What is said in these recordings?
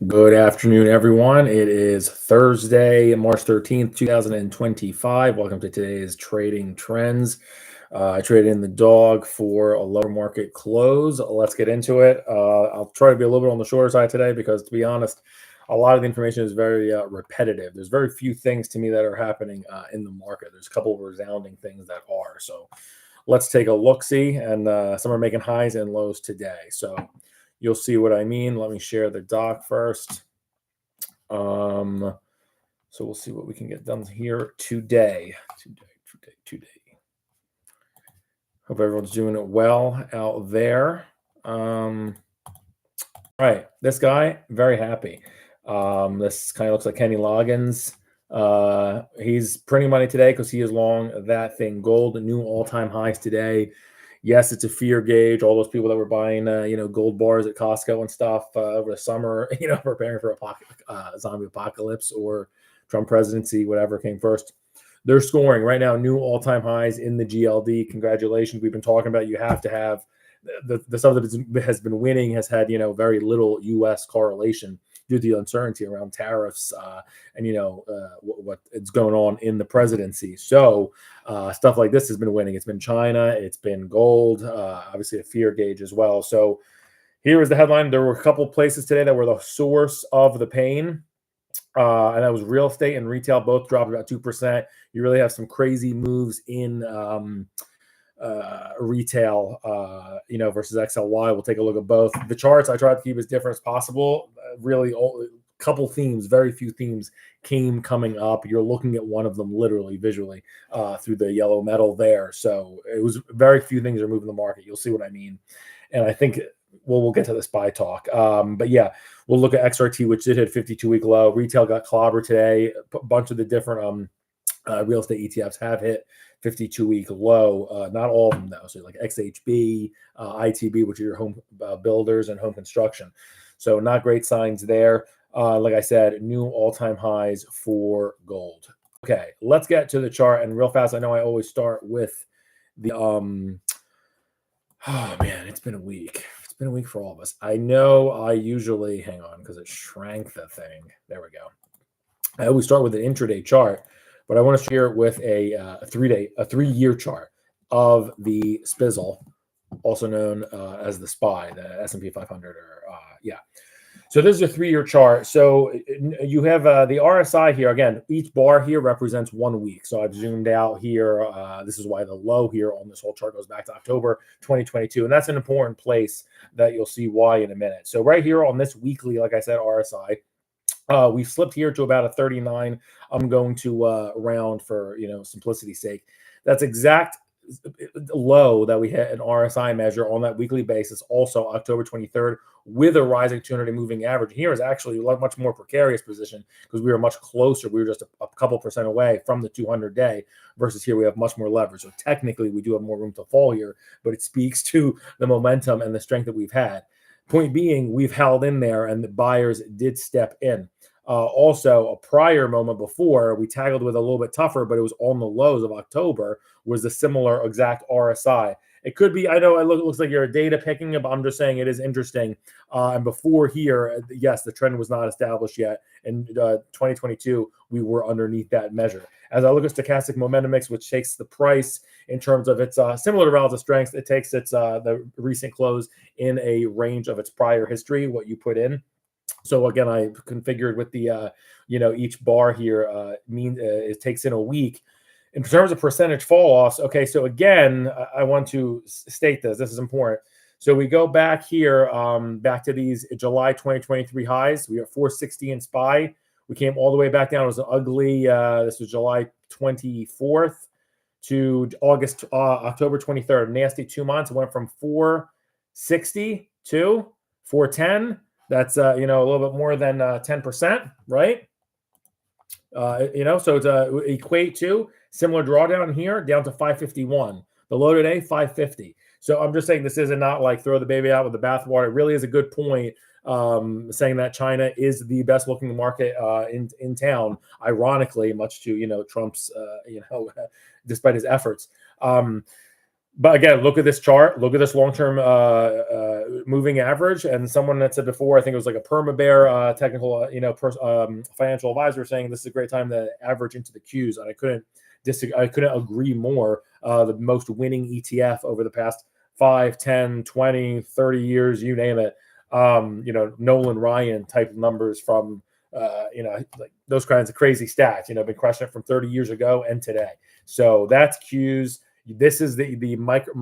Good afternoon, everyone. It is Thursday, March 13th, 2025. Welcome to today's Trading Trends. I traded in the dog for a lower market close. Let's get into it. I'll try to be a little bit on the shorter side today because, to be honest, a lot of the information is very repetitive. There's very few things to me that are happening in the market. There's a couple of resounding things that are. So let's take a look-see. And some are making highs and lows today. So you'll see what I mean. Let me share the doc first. So we'll see what we can get done here today. Today. Hope everyone's doing it well out there. All right, this guy, very happy. This kind of looks like Kenny Loggins. He's printing money today because he is long that thing. Gold, new all-time highs today. Yes, it's a fear gauge. All those people that were buying, gold bars at Costco and stuff over the summer, preparing for a zombie apocalypse or Trump presidency, whatever came first. They're scoring right now new all-time highs in the GLD. Congratulations. We've been talking about you have to have the stuff that has been winning has had, very little U.S. correlation due to the uncertainty around tariffs and what is going on in the presidency. So stuff like this has been winning. It's been China, it's been gold, obviously a fear gauge as well. So here is the headline. There were a couple places today that were the source of the pain. And that was real estate and retail, both dropped about 2%. You really have some crazy moves in retail, versus XLY. We'll take a look at both. The charts I tried to keep as different as possible. Really, a couple themes, very few themes coming up. You're looking at one of them literally visually through the yellow metal there. So it was very few things are moving the market. You'll see what I mean. And I think we'll get to the SPY talk. But yeah, we'll look at XRT, which did hit 52-week low. Retail got clobbered today. A bunch of the different real estate ETFs have hit 52-week low. Not all of them, though. So like XHB, ITB, which are your home builders and home construction. So not great signs there. Like I said, new all-time highs for gold. Okay, let's get to the chart. And real fast, I know I always start with the oh man, it's been a week. It's been a week for all of us. I know I usually hang on because it shrank the thing. There we go. I always start with an intraday chart, but I want to share with a 3-year chart of the SPIZL, also known as the SPY, the S&P 500, So this is a 3-year chart. So you have the RSI here. Again, each bar here represents 1 week. So I've zoomed out here. This is why the low here on this whole chart goes back to October 2022. And that's an important place that you'll see why in a minute. So right here on this weekly, like I said, RSI, we slipped here to about a 39. I'm going to round for simplicity's sake. That's exact low that we hit an RSI measure on that weekly basis, also October 23rd, with a rising 200 moving average. Here is actually a much more precarious position because we were much closer. We were just a couple percent away from the 200-day versus here we have much more leverage. So technically we do have more room to fall here, but it speaks to the momentum and the strength that we've had. Point being, we've held in there and the buyers did step in. Also, a prior moment before, we tackled with a little bit tougher, but it was on the lows of October, was a similar exact RSI. It could be, I know it looks like you're data picking it, but I'm just saying it is interesting. And before here, yes, the trend was not established yet. In 2022, we were underneath that measure. As I look at stochastic momentum mix, which takes the price in terms of its similar to relative strength, it takes its the recent close in a range of its prior history, what you put in. So again, I configured with the, each bar here it takes in a week. In terms of percentage fall offs, okay, so again, I want to state this. This is important. So we go back here, back to these July 2023 highs. We are 460 in SPY. We came all the way back down. It was an ugly, this was July 24th to October 23rd. Nasty 2 months. It went from 460 to 410. That's, a little bit more than 10%, right? So it's equate to similar drawdown here down to 551. The low today, 550. So I'm just saying this isn't not like throw the baby out with the bathwater. It really is a good point saying that China is the best looking market in town, ironically, much to, Trump's, despite his efforts. But again, look at this chart. Look at this long-term moving average. And someone that said before, I think it was like a perma bear technical, financial advisor saying this is a great time to average into the Qs. And I couldn't agree more. The most winning ETF over the past 5, 10, 20, 30 years, you name it. Nolan Ryan type numbers from, like those kinds of crazy stats, been crushing it from 30 years ago and today. So that's Qs. This is the micro,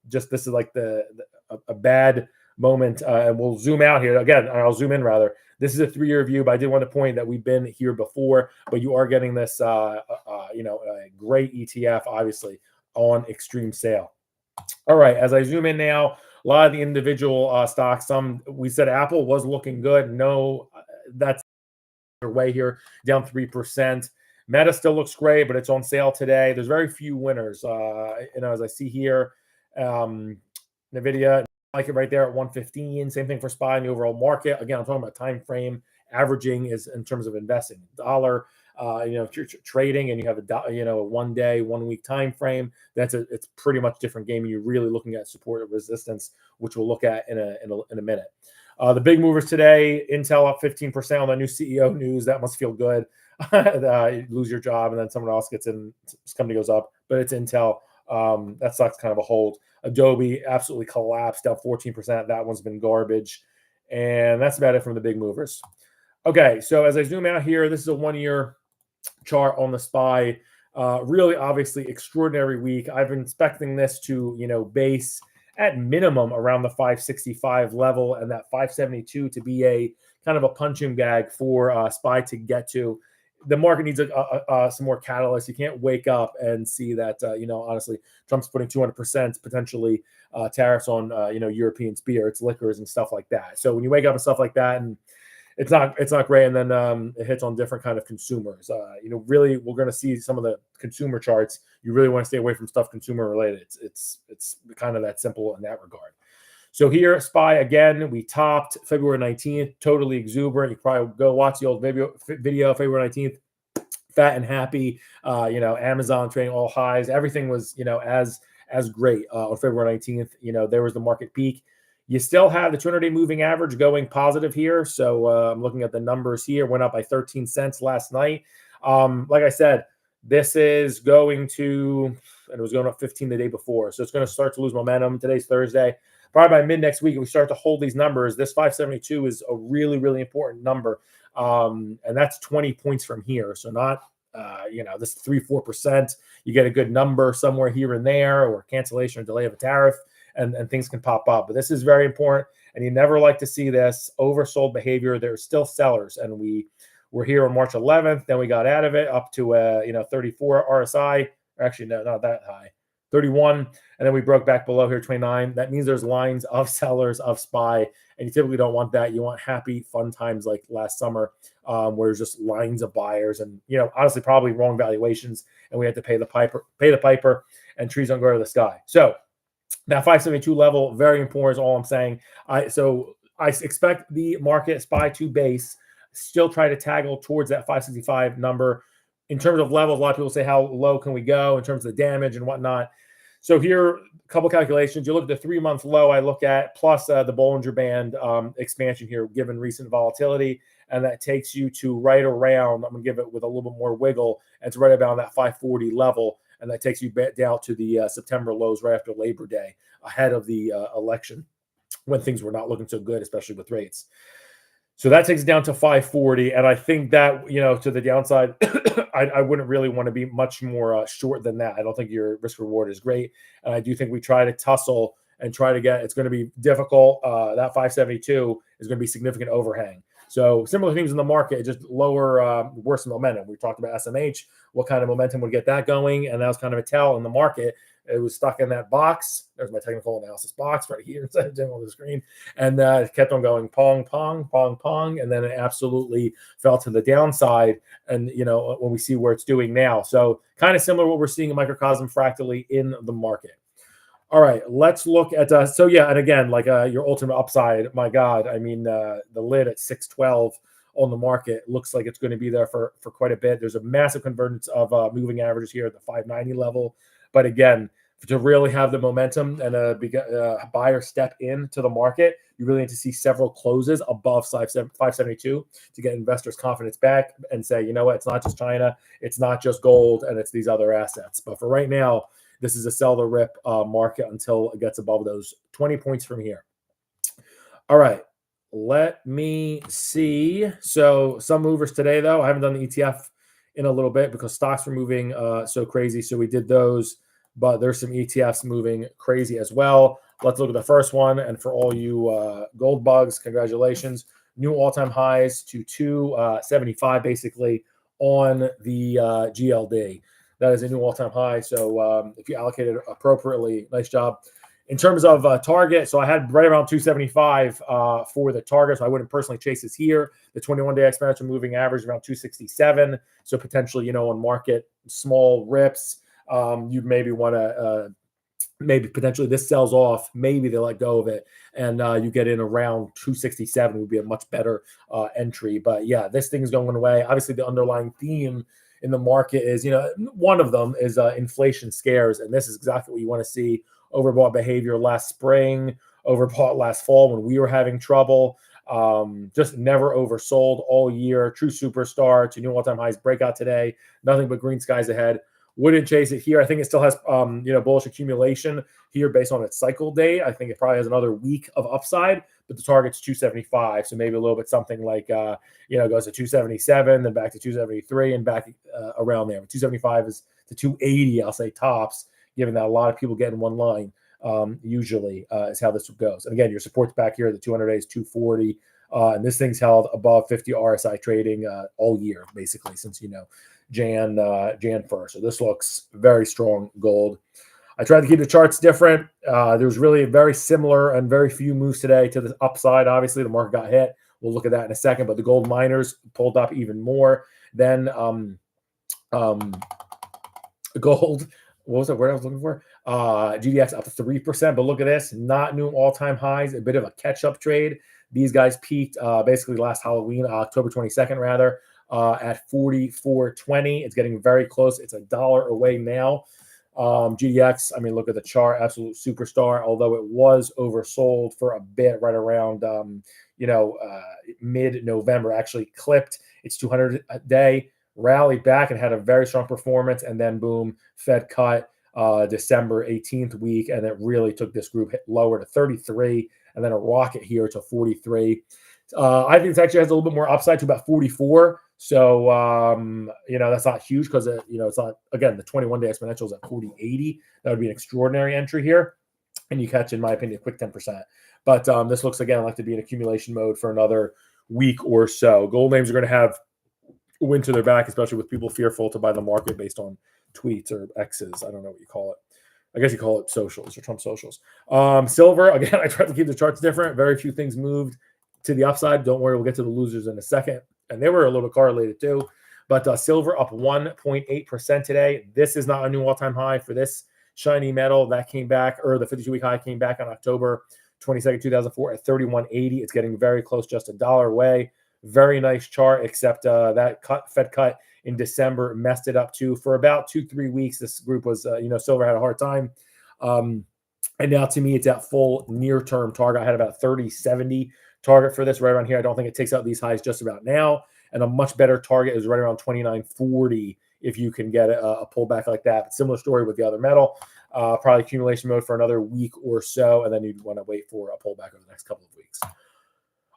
this is like a bad moment. And we'll zoom out here again. I'll zoom in rather. This is a 3-year view, but I did want to point that we've been here before, but you are getting this, a great ETF, obviously, on extreme sale. All right, as I zoom in now, a lot of the individual stocks, we said Apple was looking good. No, that's your way here, down 3%. Meta still looks great, but it's on sale today. There's very few winners. As I see here, NVIDIA, like it right there at 115. Same thing for SPY in the overall market. Again, I'm talking about time frame. Averaging is in terms of investing. Dollar, if you're trading and you have a 1 day, 1 week time frame, it's pretty much different game. And you're really looking at support and resistance, which we'll look at in a minute. The big movers today: Intel up 15% on the new CEO news. That must feel good. You lose your job and then someone else gets in. This company goes up, but it's Intel. That stock's kind of a hold. Adobe absolutely collapsed, down 14%. That one's been garbage. And that's about it from the big movers. Okay, so as I zoom out here, this is a 1-year chart on the SPY. Really, obviously, extraordinary week. I've been expecting this to, base at minimum around the 565 level and that 572 to be a kind of a punching bag for SPY to get to. The market needs some more catalyst. You can't wake up and see that, honestly, Trump's putting 200% potentially tariffs on, European spirits, liquors, and stuff like that. So when you wake up and stuff like that, and it's not great, and then it hits on different kind of consumers. Really, we're going to see some of the consumer charts. You really want to stay away from stuff consumer related. It's kind of that simple in that regard. So here, SPY again, we topped February 19th, totally exuberant. You probably go watch the old video February 19th, fat and happy. Amazon trading all highs. Everything was, as great on February 19th. There was the market peak. You still have the 200-day moving average going positive here. So I'm looking at the numbers here. Went up by 13 cents last night. Like I said, this is going to, and it was going up 15 the day before. So it's going to start to lose momentum. Today's Thursday. Probably by mid next week, if we start to hold these numbers, this 572 is a really, really important number. And that's 20 points from here. So not, this 3-4%. You get a good number somewhere here and there, or cancellation or delay of a tariff, and things can pop up. But this is very important. And you never like to see this oversold behavior. There's still sellers. And we were here on March 11th. Then we got out of it up to, 34 RSI. Or actually, no, not that high. 31, and then we broke back below here, 29. That means there's lines of sellers of SPY, and you typically don't want that. You want happy, fun times like last summer, where there's just lines of buyers, and honestly, probably wrong valuations, and we had to pay the piper, and trees don't grow to the sky. So that 572 level, very important, is all I'm saying. I expect the market SPY to base, still try to toggle towards that 565 number. In terms of levels, a lot of people say, how low can we go in terms of the damage and whatnot? So here, a couple calculations. You look at the 3-month low I look at, plus the Bollinger Band expansion here, given recent volatility, and that takes you to right around, I'm going to give it with a little bit more wiggle, and it's right about that 540 level, and that takes you down to the September lows right after Labor Day, ahead of the election, when things were not looking so good, especially with rates. So that takes it down to 540, and I think that, to the downside, I wouldn't really want to be much more short than that. I don't think your risk reward is great, and I do think we try to tussle and try to get. It's going to be difficult. That 572 is going to be significant overhang. So similar things in the market, just lower, worse momentum. We talked about SMH, what kind of momentum would get that going, and that was kind of a tell in the market. It was stuck in that box. There's my technical analysis box right here inside on the screen. And it kept on going pong, pong, pong, pong. And then it absolutely fell to the downside. And, when we see where it's doing now. So kind of similar to what we're seeing in microcosm fractally in the market. All right, let's look at, and again, like your ultimate upside, my God, I mean, the lid at 612 on the market looks like it's going to be there for quite a bit. There's a massive convergence of moving averages here at the 590 level. But again, to really have the momentum and a buyer step into the market, you really need to see several closes above 572 to get investors' confidence back and say, you know what, it's not just China, it's not just gold, and it's these other assets. But for right now, this is a sell the rip market until it gets above those 20 points from here. All right, let me see. So some movers today, though. I haven't done the ETF in a little bit because stocks were moving so crazy. So we did those, but there's some ETFs moving crazy as well. Let's look at the first one. And for all you gold bugs, congratulations. New all-time highs to 275 basically on the GLD. That is a new all-time high. So if you allocate it appropriately, nice job. In terms of target, so I had right around 275 for the target, so I wouldn't personally chase this here. The 21-day exponential moving average around 267. So potentially, on market small rips, you'd maybe want to maybe potentially this sells off, maybe they let go of it, and you get in around 267 would be a much better entry. But yeah, this thing's going away. Obviously, the underlying theme in the market is, one of them is inflation scares, and this is exactly what you want to see. Overbought behavior last spring, overbought last fall when we were having trouble. Just never oversold all year. True superstar to new all-time highs. Breakout today. Nothing but green skies ahead. Wouldn't chase it here. I think it still has bullish accumulation here based on its cycle date. I think it probably has another week of upside, but the target's 275. So maybe a little bit something like goes to 277, then back to 273, and back around there. 275 is to 280. I'll say tops, given that a lot of people get in one line. Usually is how this goes. And again, your support's back here. The 200 days 240, and this thing's held above 50 RSI trading all year, basically since Jan 1st. So this looks very strong gold. I tried to keep the charts different. There was really a very similar and very few moves today to the upside. Obviously, the market got hit. We'll look at that in a second. But the gold miners pulled up even more. Then gold. What was that word I was looking for? GDX up to 3%. But look at this. Not new all-time highs. A bit of a catch-up trade. These guys peaked basically last Halloween, October 22nd, rather, at 44.20. It's getting very close. It's $1 away now. GDX, I mean, look at the chart. Absolute superstar, although it was oversold for a bit right around, mid-November. Actually clipped its 200-day. Rallied back and had a very strong performance, and then boom, Fed cut December 18th week, and it really took this group lower to 33, and then a rocket here to 43. I think it actually has a little bit more upside to about 44. So that's not huge because it's not, again, the 21-day exponential is at 40.80. That would be an extraordinary entry here, and you catch, in my opinion, a quick 10%. But this looks again like to be in accumulation mode for another week or so. Gold names are going to have wind to their back, especially with people fearful to buy the market based on tweets or X's. I don't know what you call it. I guess you call it socials or Trump socials. Silver, again, I tried to keep the charts different. Very few things moved to the upside. Don't worry, we'll get to the losers in a second. And they were a little bit correlated too. But silver up 1.8% today. This is not a new all-time high for this shiny metal. That came back, or the 52-week high came back on October 22nd, 2004 at 31.80. It's getting very close, just $1 away. Very nice chart, except that Fed cut in December messed it up too. For about 2-3 weeks, this group was, silver had a hard time. And now to me, it's at full near-term target. I had about 30.70 target for this right around here. I don't think it takes out these highs just about now. And a much better target is right around 29.40 if you can get a pullback like that. But similar story with the other metal. Probably accumulation mode for another week or so, and then you'd want to wait for a pullback over the next couple of weeks.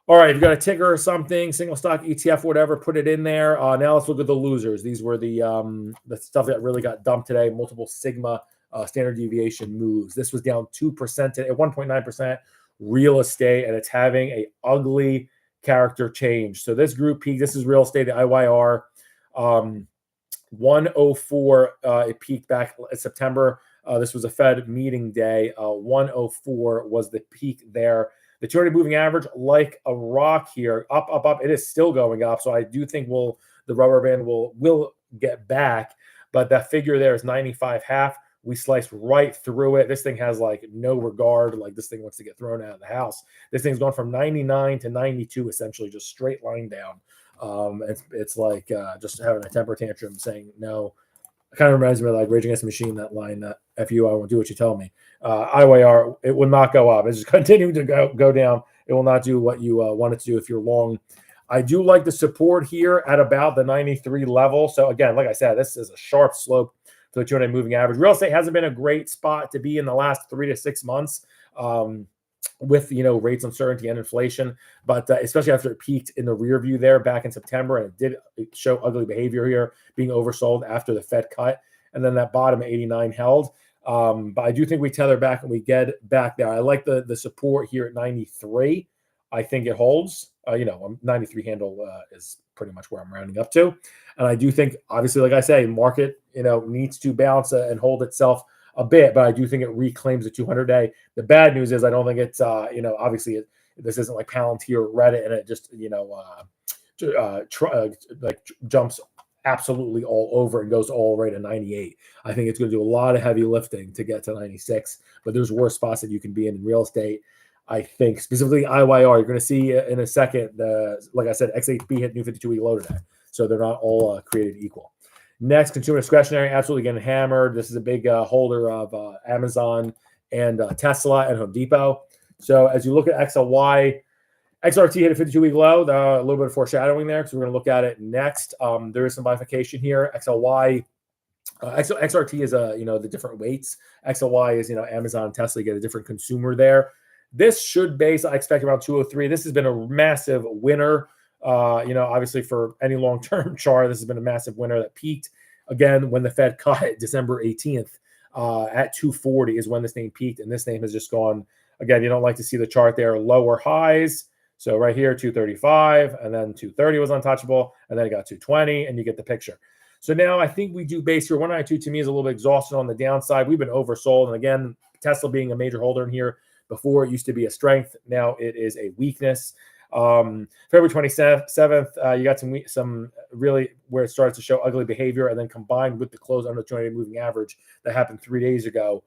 All right, if you've got a ticker or something, single stock, ETF, whatever, put it in there. Now let's look at the losers. These were the stuff that really got dumped today. Multiple sigma standard deviation moves. This was down 2% at 1.9%. Real estate, and it's having a ugly character change. So this group peaked. This is real estate, the IYR, 104. It peaked back in September. This was a Fed meeting day. 104 was the peak there. The 200 moving average, like a rock here, up, up, up. It is still going up. So I do think the rubber band will get back. But that figure there is 95.5. We sliced right through it. This thing has like no regard. Like this thing wants to get thrown out of the house. This thing's gone from 99 to 92, essentially just straight line down. It's like just having a temper tantrum saying no. It kind of reminds me of like Rage Against the Machine, that line, that F you, I won't do what you tell me. IYR, it will not go up. It's just continuing to go down. It will not do what you want it to do if you're long. I do like the support here at about the 93 level. So again, like I said, this is a sharp slope for the 200 moving average. Real estate hasn't been a great spot to be in the last 3 to 6 months. With rates uncertainty and inflation, but especially after it peaked in the rear view there back in September, and it did show ugly behavior here, being oversold after the Fed cut, and then that bottom 89 held. But I do think we tether back and we get back there. I like the support here at 93. I think it holds. 93 handle is pretty much where I'm rounding up to, and I do think, obviously, like I say, market needs to bounce and hold itself a bit, but I do think it reclaims the 200-day. The bad news is I don't think it's obviously this isn't like Palantir or Reddit and it just jumps absolutely all over and goes all the way to 98. I think it's going to do a lot of heavy lifting to get to 96, but there's worse spots that you can be in real estate. I think specifically IYR, you're going to see in a second, like I said, XHB hit new 52-week low today, so they're not all created equal. Next, consumer discretionary, absolutely getting hammered. This is a big holder of Amazon and Tesla and Home Depot. So as you look at XLY, XRT hit a 52-week low, a little bit of foreshadowing there because we're going to look at it next. There is some bifurcation here. XLY, XRT is the different weights. XLY is Amazon and Tesla, get a different consumer there. This should base, I expect, around 203. This has been a massive winner. Obviously for any long-term chart, this has been a massive winner that peaked again when the Fed cut December 18th at 240 is when this name peaked, and this name has just gone again. You don't like to see the chart there, lower highs. So right here, 235, and then 230 was untouchable, and then it got 220, and you get the picture. So now I think we do base here. 192 to me is a little bit exhausted on the downside. We've been oversold, and again, Tesla being a major holder in here. Before it used to be a strength, now it is a weakness. February 27th, you got some really where it starts to show ugly behavior, and then combined with the close under the 200-day moving average that happened 3 days ago,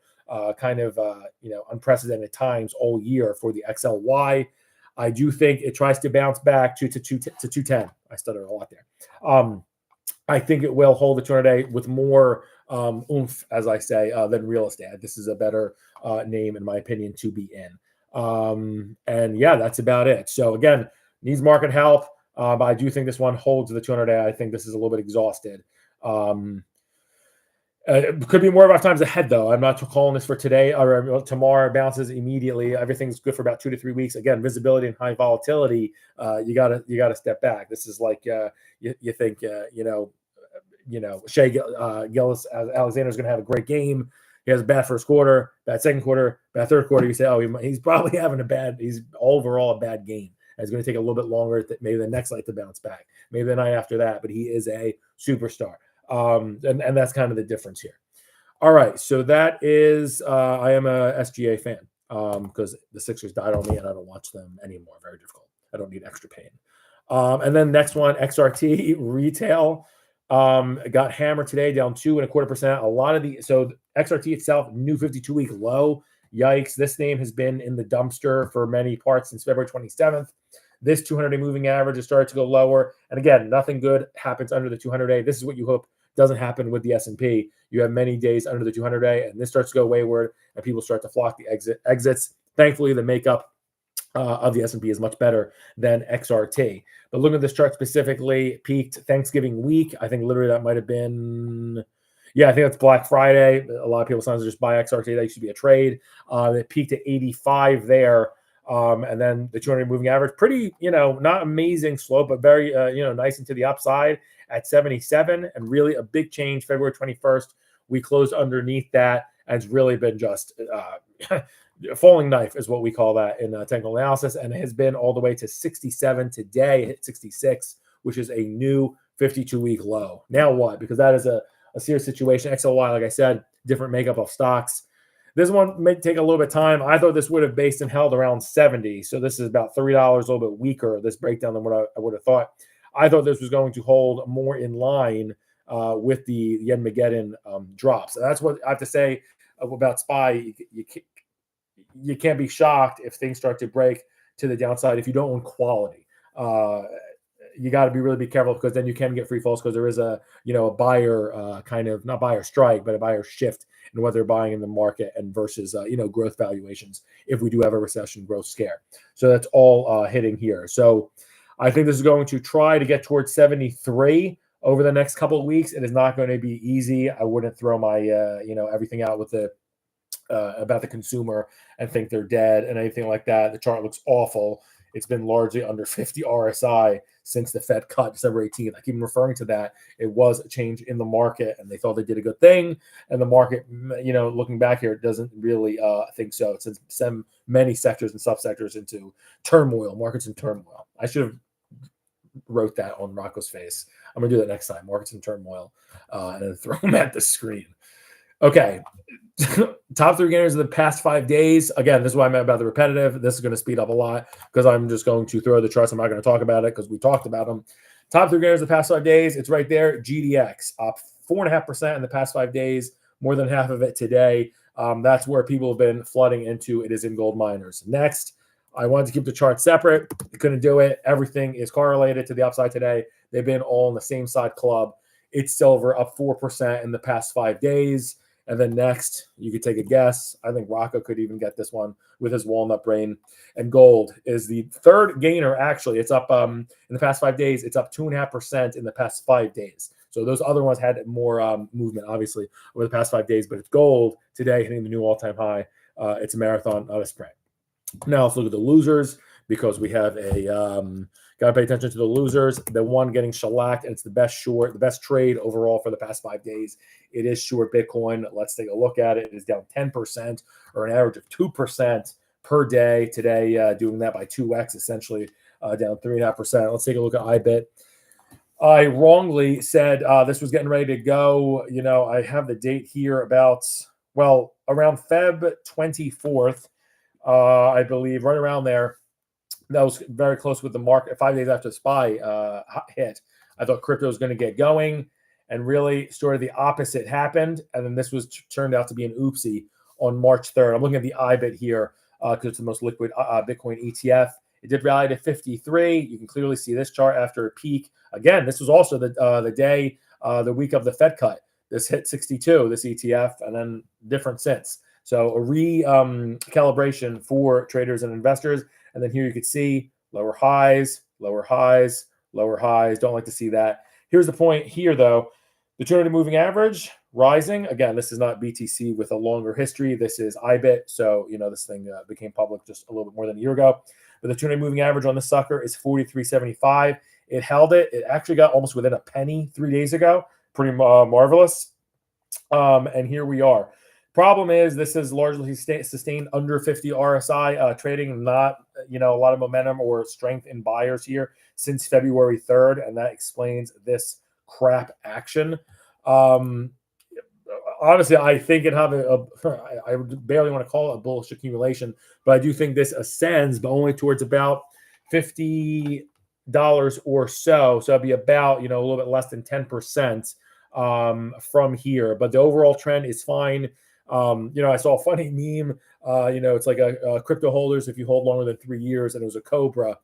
unprecedented times all year for the XLY. I do think it tries to bounce back to 210. I stuttered a lot there. I think it will hold the 200-day with more oomph, as I say, than real estate. This is a better name, in my opinion, to be in. And yeah, that's about it. So again, needs market help, but I do think this one holds the 200-day. I think this is a little bit exhausted. It could be more about times ahead, though. I'm not calling this for today or tomorrow. It bounces immediately. Everything's good for about 2 to 3 weeks. Again, visibility and high volatility. You gotta step back. This is like you think Shea Gillis Alexander is going to have a great game. He has a bad first quarter, bad second quarter, bad third quarter. You say, oh, he's probably having he's overall a bad game. And it's going to take a little bit longer, maybe the next night to bounce back, maybe the night after that. But he is a superstar. And that's kind of the difference here. All right. So that is, I am a SGA fan because the Sixers died on me and I don't watch them anymore. Very difficult. I don't need extra pain. And then next one, XRT retail. Got hammered today, down 2.25%. A lot of so XRT itself, new 52-week low. Yikes. This name has been in the dumpster for many parts since February 27th. This 200-day moving average has started to go lower. And again, nothing good happens under the 200-day. This is what you hope doesn't happen with the S&P. You have many days under the 200-day, and this starts to go wayward, and people start to flock the exits. Thankfully, the makeup of the S&P is much better than XRT. But looking at this chart specifically, peaked Thanksgiving week. I think literally that might have been, I think that's Black Friday. A lot of people sometimes just buy XRT. That used to be a trade. It peaked at 85 there. And then the 200 moving average, pretty, not amazing slope, but very, nice into the upside at 77. And really a big change February 21st. We closed underneath that, and it's really been just falling knife is what we call that in technical analysis, and it has been all the way to 67 today. It hit 66, which is a new 52-week low. Now what? Because that is a serious situation. XLY, like I said, different makeup of stocks. This one may take a little bit of time. I thought this would have based and held around 70, so this is about $3, a little bit weaker, this breakdown, than what I would have thought. I thought this was going to hold more in line with the Yen-Mageddon drops. And that's what I have to say about SPY. You can't be shocked if things start to break to the downside if you don't own quality. You got to really be careful, because then you can get free falls, because there is a buyer kind of, not buyer strike, but a buyer shift and what they're buying in the market, and versus growth valuations if we do have a recession growth scare. So that's all hitting here. So I think this is going to try to get towards 73 over the next couple of weeks. It is not going to be easy. I wouldn't throw my everything out with the about the consumer and think they're dead and anything like that. The chart looks awful. It's been largely under 50 RSI since the Fed cut December 18th. I keep referring to that. It was a change in the market, and they thought they did a good thing. And the market, looking back here, doesn't really think so. It sends many sectors and subsectors into turmoil, markets in turmoil. I should have wrote that on Rocco's face. I'm going to do that next time, markets in turmoil, and then throw them at the screen. Okay. Top 3 gainers of the past 5 days. Again, this is why I'm about the repetitive. This is going to speed up a lot because I'm just going to throw the charts. I'm not going to talk about it because we talked about them. Top 3 gainers of the past 5 days. It's right there. GDX up 4.5% in the past 5 days. More than half of it today. That's where people have been flooding into. It is in gold miners. Next, I wanted to keep the chart separate. I couldn't do it. Everything is correlated to the upside today. They've been all in the same side club. It's silver up 4% in the past 5 days. And then next, you could take a guess. I think Rocco could even get this one with his walnut brain. And gold is the third gainer, actually. It's up in the past 5 days. It's up 2.5% in the past 5 days. So those other ones had more movement, obviously, over the past 5 days. But it's gold today hitting the new all-time high. It's a marathon, not a sprint. Now let's look at the losers because we have got to pay attention to the losers. The one getting shellacked, and it's the best short, the best trade overall for the past 5 days. It is short Bitcoin. Let's take a look at it. It is down 10% or an average of 2% per day today, doing that by 2x, essentially down 3.5%. Let's take a look at IBIT. I wrongly said this was getting ready to go. I have the date here about, around Feb 24th, I believe, right around there. That was very close with the market 5 days after the SPY hit. I thought crypto was going to get going, and really sort of the opposite happened. And then this was turned out to be an oopsie on March 3rd. I'm looking at the IBIT here because it's the most liquid Bitcoin ETF. It did rally to 53. You can clearly see this chart after a peak. Again, this was also the day, the week of the Fed cut. This hit 62, this ETF, and then different since. So a recalibration for traders and investors. And then here you could see lower highs, lower highs, lower highs. Don't like to see that. Here's the point here, though. The 200 moving average rising. Again, this is not BTC with a longer history. This is IBIT. So, this thing became public just a little bit more than a year ago. But the 200 moving average on this sucker is 43.75. It held it. It actually got almost within a penny 3 days ago. Pretty marvelous. And here we are. Problem is, this is largely sustained under 50 RSI, trading not, a lot of momentum or strength in buyers here since February 3rd, and that explains this crap action. Honestly, I think it have I would barely want to call it a bullish accumulation, but I do think this ascends, but only towards about $50 or so. So it'd be about, a little bit less than 10% from here. But the overall trend is fine. I saw a funny meme. It's like a crypto holders, if you hold longer than 3 years, and it was a cobra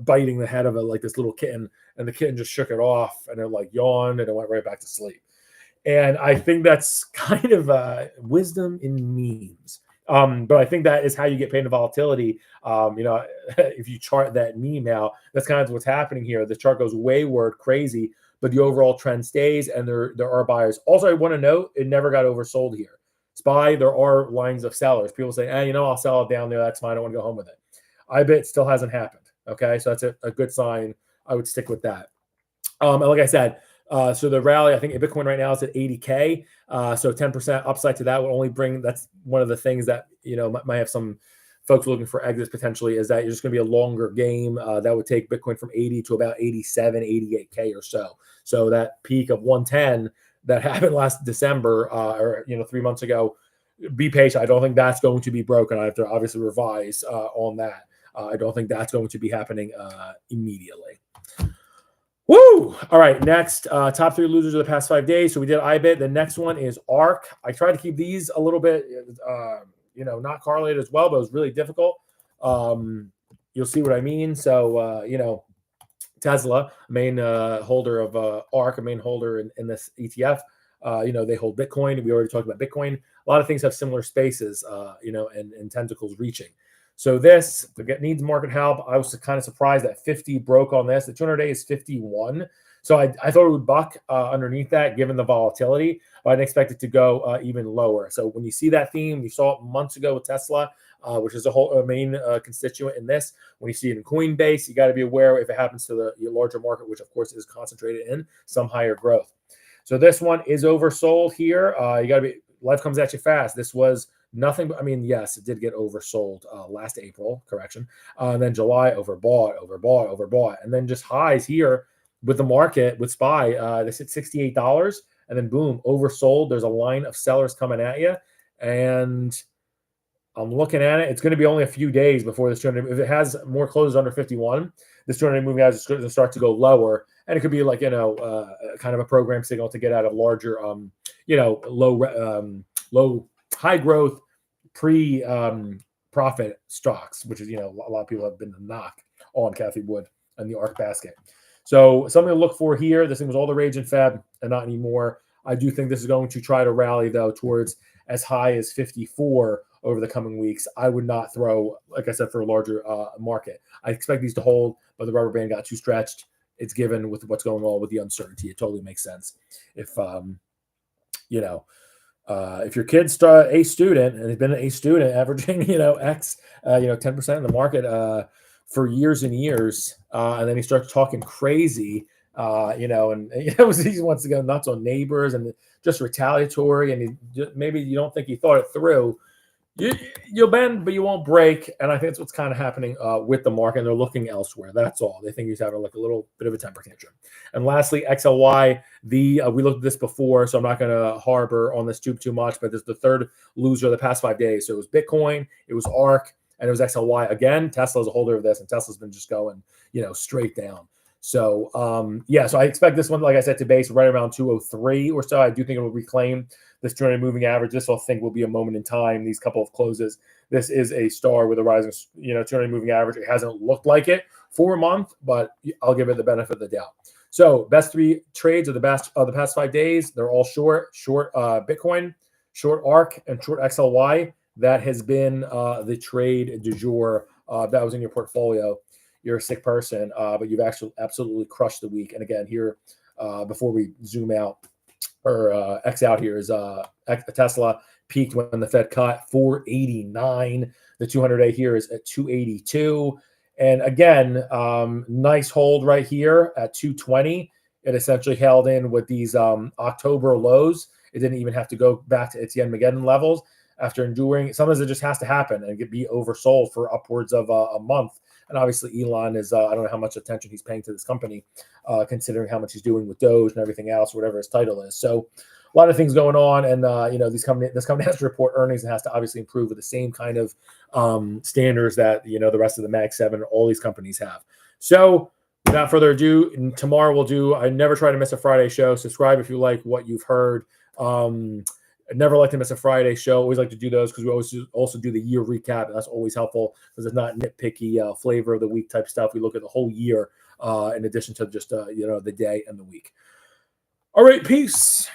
biting the head of this little kitten, and the kitten just shook it off, and it yawned, and it went right back to sleep. And I think that's kind of wisdom in memes. But I think that is how you get paid in volatility. If you chart that meme out, that's kind of what's happening here. The chart goes wayward, crazy, but the overall trend stays, and there are buyers. Also, I want to note, it never got oversold here. SPY, there are lines of sellers. People say, I'll sell it down there. That's fine. I want to go home with it. IBIT still hasn't happened. Okay, so that's a good sign. I would stick with that. And like I said, so the rally, I think Bitcoin right now is at 80K. So 10% upside to that would only bring, that's one of the things that, might have some folks looking for exits potentially, is that you're just going to be a longer game. That would take Bitcoin from 80 to about 87, 88K or so. So that peak of 110 that happened last December or 3 months ago, be patient. I don't think that's going to be broken. I have to obviously revise on that. I don't think that's going to be happening immediately. Woo! All right, next, top 3 losers of the past 5 days. So we did IBIT. The next one is ARK. I tried to keep these a little bit, not correlated as well, but it was really difficult. You'll see what I mean. So, Tesla, main holder of ARK, a main holder in this ETF, They hold Bitcoin. We already talked about Bitcoin. A lot of things have similar spaces, and tentacles reaching. So this needs market help. I was kind of surprised that 50 broke on this. The 200-day is 51. So I thought it would buck underneath that given the volatility, but I didn't expect it to go even lower. So when you see that theme, you saw it months ago with Tesla, which is a main constituent in this. When you see it in Coinbase, you got to be aware if it happens to the larger market, which of course is concentrated in some higher growth. So this one is oversold here. You got to be, life comes at you fast. This was nothing but, yes, it did get oversold last April, correction. And then July, overbought. And then just highs here with the market, with SPY, this at $68. And then boom, oversold. There's a line of sellers coming at you. And I'm looking at it. It's going to be only a few days before this 200. If it has more closes under 51, this 200 moving average is going to start to go lower. And it could be like, kind of a program signal to get out of larger, low, high growth, profit stocks, which is, a lot of people have been to knock on Cathie Wood and the Ark basket. So something to look for here. This thing was all the rage in Feb and not anymore. I do think this is going to try to rally, though, towards as high as 54 over the coming weeks. I would not throw, like I said, for a larger market. I expect these to hold, but the rubber band got too stretched. It's given with what's going on with the uncertainty. It totally makes sense. If if your kid's a student and has been a student averaging, X, 10% of the market for years and years, and then he starts talking crazy, and he wants to go nuts on neighbors and just retaliatory, and maybe you don't think he thought it through. You'll bend, but you won't break. And I think that's what's kind of happening with the market. And they're looking elsewhere. That's all. They think he's having like a little bit of a temper tantrum. And lastly, XLY. We looked at this before, so I'm not going to harbor on this too much. But this is the third loser of the past 5 days. So it was Bitcoin, it was Ark, and it was XLY. Again, Tesla's a holder of this, and Tesla's been just going, straight down. So, so I expect this one, like I said, to base right around 203 or so. I do think it will reclaim this 200 moving average. This I think will be a moment in time. These couple of closes. This is a star with a rising, 200 moving average. It hasn't looked like it for a month, but I'll give it the benefit of the doubt. So, best 3 trades of the past 5 days. They're all short Bitcoin, short Ark, and short XLY. That has been the trade du jour. That was in your portfolio. You're a sick person, but you've actually absolutely crushed the week. And again, here, before we zoom out or X out here, is Tesla peaked when the Fed cut 489. The 200-day here is at 282. And again, nice hold right here at 220. It essentially held in with these October lows. It didn't even have to go back to its Yen-Mageddon levels after enduring. Sometimes it just has to happen and get be oversold for upwards of a month. And obviously, Elon is, I don't know how much attention he's paying to this company, considering how much he's doing with Doge and everything else, whatever his title is. So a lot of things going on. And, this company has to report earnings and has to obviously improve with the same kind of standards that, the rest of the Mag 7, all these companies have. So without further ado, tomorrow I never try to miss a Friday show. Subscribe if you like what you've heard. I never like to miss a Friday show. Always like to do those because we always also do the year recap. That's always helpful because it's not nitpicky flavor of the week type stuff. We look at the whole year in addition to just the day and the week. All right, peace.